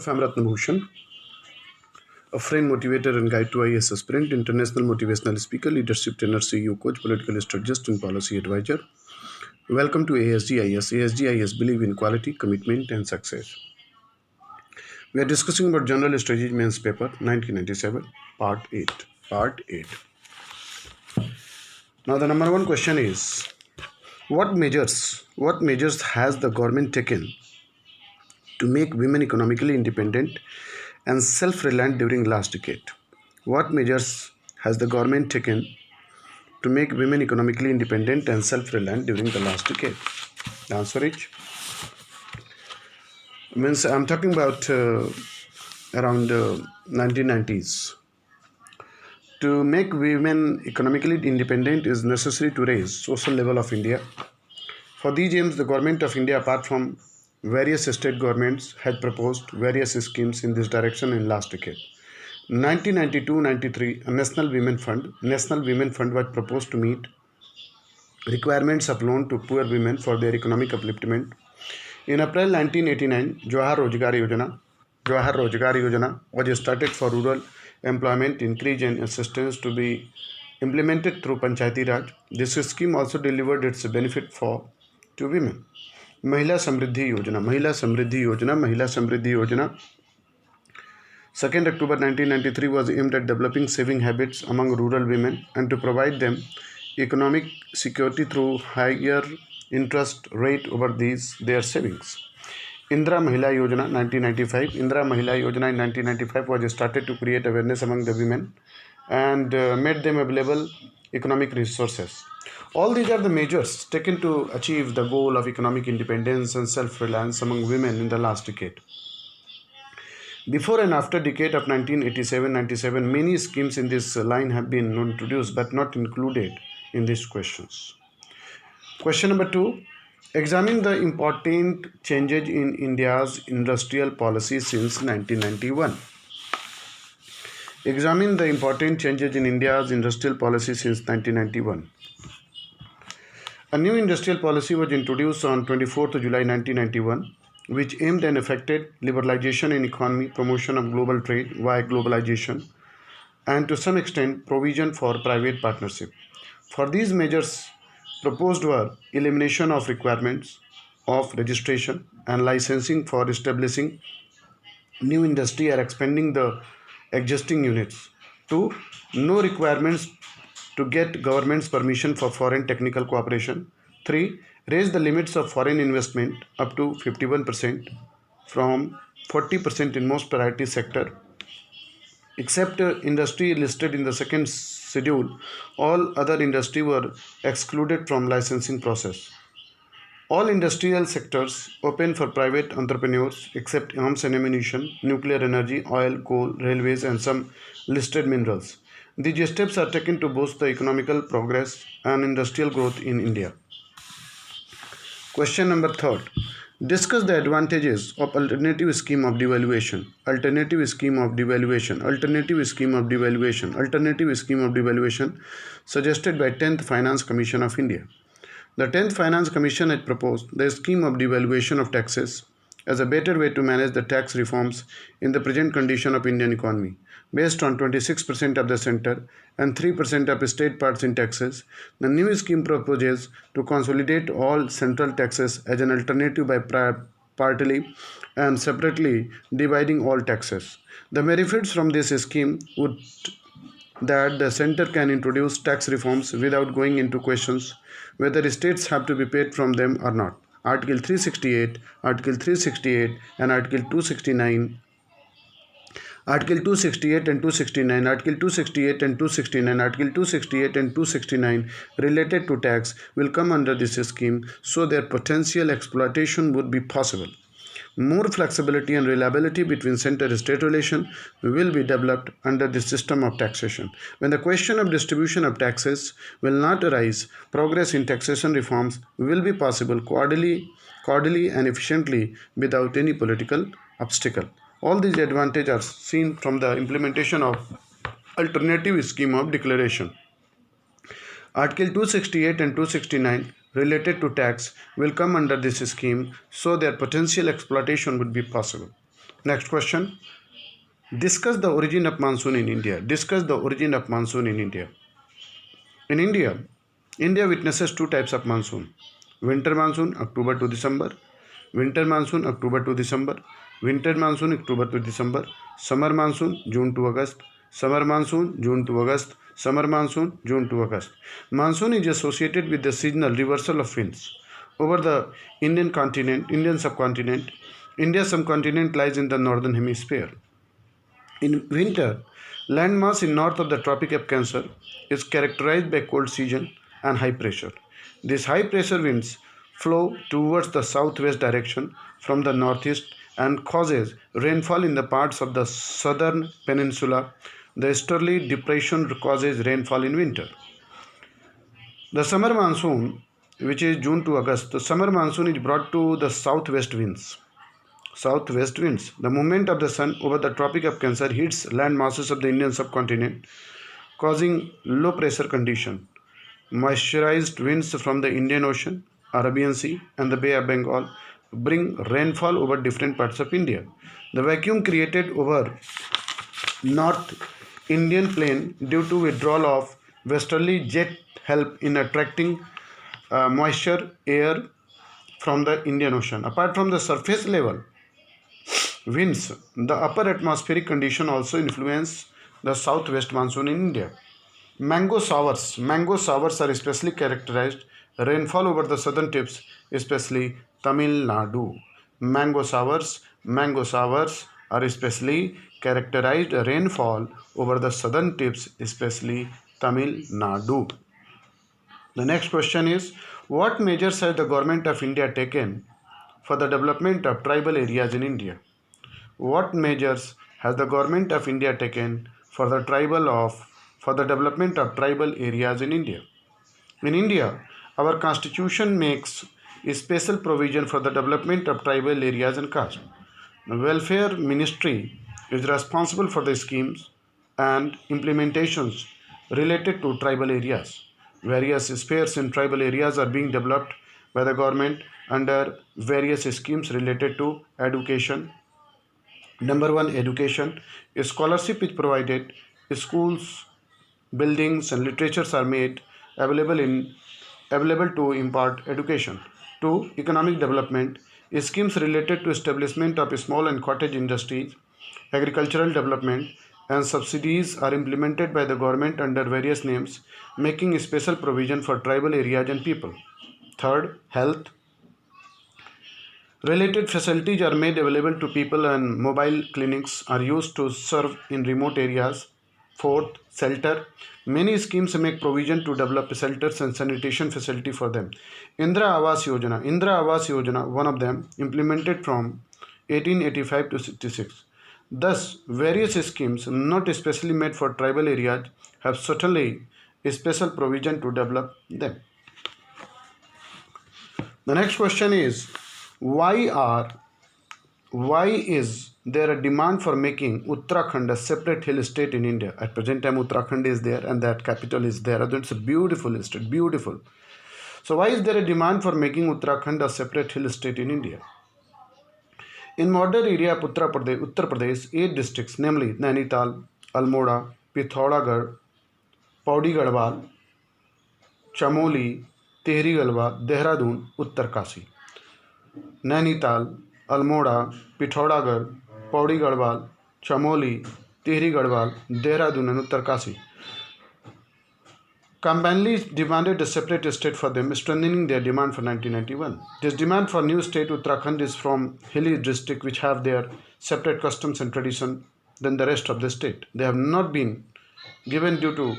I'm Ratna Bhushan, a friend, motivator, and guide to IAS aspirant, international motivational speaker, leadership trainer, CEO, coach, political strategist, and policy advisor. Welcome to ASGIS. ASGIS believe in quality, commitment, and success. We are discussing about General Strategy Mains Paper 1997, Part 8. Part 8. Now, the number one question is, what measures has the government taken to make women economically independent and self-reliant during last decade? What measures has the government taken to make women economically independent and self-reliant during the last decade? The answer is, I'm talking about around 1990s. To make women economically independent is necessary to raise social level of India. For these aims, the government of India, apart from various state governments, had proposed various schemes in this direction in last decade. 1992-93, a National Women Fund was proposed to meet requirements of loan to poor women for their economic upliftment. In April 1989, Jawahar Roजगार Yojana was started for rural employment increase and assistance to be implemented through Panchayati Raj. This scheme also delivered its benefit to women. Mahila Samriddhi Yojana 2nd October 1993 was aimed at developing saving habits among rural women and to provide them economic security through higher interest rate over their savings. Indira Mahila Yojana 1995. Indira Mahila Yojana in 1995 was started to create awareness among the women and made them available economic resources. All these are the measures taken to achieve the goal of economic independence and self-reliance among women in the last decade. Before and after decade of 1987-97, many schemes in this line have been introduced but not included in these questions. Question number 2. Examine the important changes in India's industrial policy since 1991. Examine the important changes in India's industrial policy since 1991. A new industrial policy was introduced on 24th July 1991, which aimed and effected liberalization in economy, promotion of global trade via globalization, and to some extent provision for private partnership. For these measures proposed were elimination of requirements of registration and licensing for establishing new industry or expanding the existing units. 2. No requirements to get government's permission for foreign technical cooperation. 3. Raise the limits of foreign investment up to 51% from 40% in most priority sector. Except industry listed in the second schedule, all other industry were excluded from licensing process. All industrial sectors open for private entrepreneurs except arms and ammunition, nuclear energy, oil, coal, railways and some listed minerals. These steps are taken to boost the economical progress and industrial growth in India. Question number 3. Discuss the advantages of alternative scheme of devaluation. Alternative scheme of devaluation suggested by 10th Finance Commission of India. The 10th Finance Commission had proposed the scheme of devaluation of taxes as a better way to manage the tax reforms in the present condition of Indian economy. Based on 26% of the center and 3% of state parts in taxes, the new scheme proposes to consolidate all central taxes as an alternative by partly and separately dividing all taxes. The benefits from this scheme would that the center can introduce tax reforms without going into questions whether states have to be paid from them or not. Article 368 and Article 269 Article 268 and 269, Article 268 and 269, Article 268 and 269 related to tax will come under this scheme, so their potential exploitation would be possible. More flexibility and reliability between center-state relation will be developed under this system of taxation. When the question of distribution of taxes will not arise, progress in taxation reforms will be possible cordially and efficiently without any political obstacle. All these advantages are seen from the implementation of alternative scheme of declaration. Article 268 and 269 related to tax will come under this scheme, so their potential exploitation would be possible. Next question. Discuss the origin of monsoon in India. Discuss the origin of monsoon in India. In India, India witnesses two types of monsoon. Winter monsoon, October to December. Winter monsoon, October to December. Winter monsoon, October to December. Summer monsoon, June to August. Summer monsoon, June to August. Summer monsoon, June to August. Monsoon is associated with the seasonal reversal of winds over the Indian subcontinent. India's subcontinent lies in the northern hemisphere. In winter, landmass in north of the Tropic of Cancer is characterized by cold season and high pressure. These high pressure winds flow towards the southwest direction from the northeast and causes rainfall in the parts of the southern peninsula. The easterly depression causes rainfall in winter. The summer monsoon, which is June to August, the summer monsoon is brought to the southwest winds. Southwest winds. The movement of the sun over the Tropic of Cancer hits land masses of the Indian subcontinent, causing low pressure condition. Moisturized winds from the Indian Ocean, Arabian Sea, and the Bay of Bengal bring rainfall over different parts of India. The vacuum created over North Indian plain due to withdrawal of westerly jet help in attracting moisture air from the Indian Ocean. Apart from the surface level winds, the upper atmospheric condition also influence the southwest monsoon in India. Mango showers. Mango showers are especially characterized rainfall over the southern tips, especially Tamil Nadu. Mango showers. Mango showers are especially characterized rainfall over the southern tips, especially Tamil Nadu. The next question is, what measures has the government of India taken for the development of tribal areas in India? What measures has the government of India taken for the development of tribal areas in India? In India, our constitution makes a special provision for the development of tribal areas and caste. The welfare ministry is responsible for the schemes and implementations related to tribal areas. Various spheres in tribal areas are being developed by the government under various schemes related to education. Number one, education. A scholarship is provided. Schools, buildings, and literatures are made available to impart education. Two, economic development. Schemes related to establishment of small and cottage industries, agricultural development, and subsidies are implemented by the government under various names, making special provision for tribal areas and people. Third, health. Related facilities are made available to people and mobile clinics are used to serve in remote areas. Fourth, shelter. Many schemes make provision to develop shelters and sanitation facility for them. Indra Awas Yojana, one of them, implemented from 1885 to 66. Thus, various schemes not especially made for tribal areas have certainly a special provision to develop them. The next question is, why is there a demand for making Uttarakhand a separate hill state in India? At present time, Uttarakhand is there and that capital is there. It's a beautiful state, beautiful. So why is there a demand for making Uttarakhand a separate hill state in India? In modern area of Uttar Pradesh, 8 districts, namely Nainital, Almora, Pithoragarh, Pauri Garhwal, Chamoli, Tehri Garhwal, Dehradun, Uttarkasi. Nainital, Almora, Pithoragarh, Pauri Garhwal, Chamoli, Tehri Garhwal, Dehradun and Uttarkasi combinedly demanded a separate state for them, strengthening their demand for 1991. This demand for new state Uttarakhand is from hilly districts which have their separate customs and tradition than the rest of the state. They have not been given due to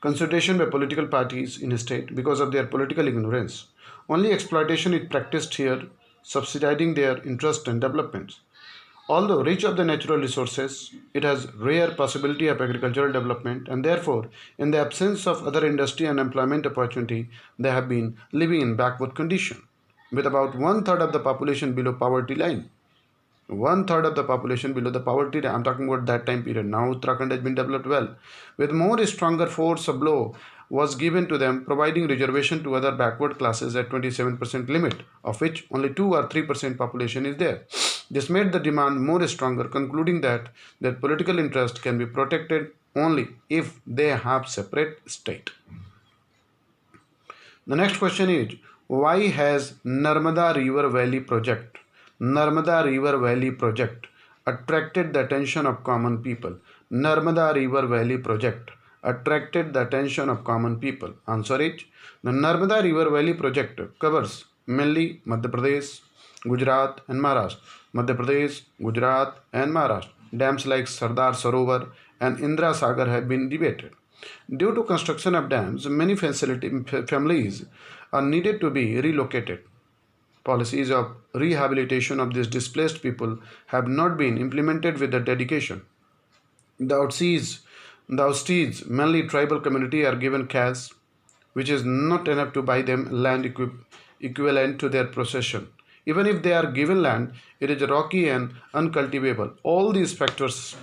consultation by political parties in a state because of their political ignorance. Only exploitation is practiced here, subsidizing their interest and developments. Although rich of the natural resources, it has rare possibility of agricultural development and therefore, in the absence of other industry and employment opportunity, they have been living in backward condition, with about one-third of the population below poverty line. One-third of the population below the poverty line. I'm talking about that time period. Now Uttarakhand has been developed well. With more stronger force, a blow was given to them, providing reservation to other backward classes at 27% limit, of which only 2 or 3% population is there. This made the demand more stronger, concluding that their political interest can be protected only if they have separate state. The next question is, why has Narmada River Valley project attracted the attention of common people? Narmada River Valley project attracted the attention of common people. Answer is, the Narmada River Valley project covers mainly Madhya Pradesh, Gujarat and Maharashtra. Madhya Pradesh, Gujarat and Maharashtra. Dams like Sardar Sarovar and Indra Sagar have been debated. Due to construction of dams, many families are needed to be relocated. Policies of rehabilitation of these displaced people have not been implemented with the dedication. The Austees, mainly tribal community, are given cash, which is not enough to buy them land equivalent to their possession. Even if they are given land, it is rocky and uncultivable. All these factors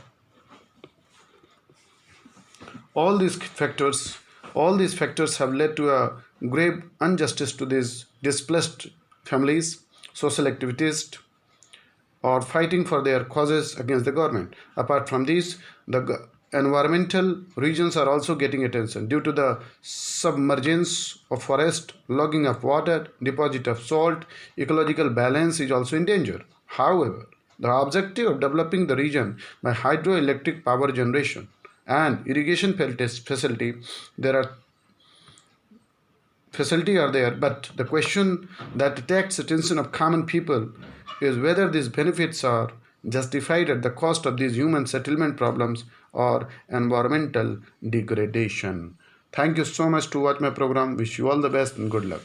have led to a grave injustice to these displaced families, social activists, or fighting for their causes against the government. Apart from these, the environmental regions are also getting attention due to the submergence of forest, logging of water, deposit of salt. Ecological balance is also in danger. However, the objective of developing the region by hydroelectric power generation and irrigation facility are there, but the question that attracts attention of common people is whether these benefits are justified at the cost of these human settlement problems or environmental degradation. Thank you so much to watch my program. Wish you all the best and good luck.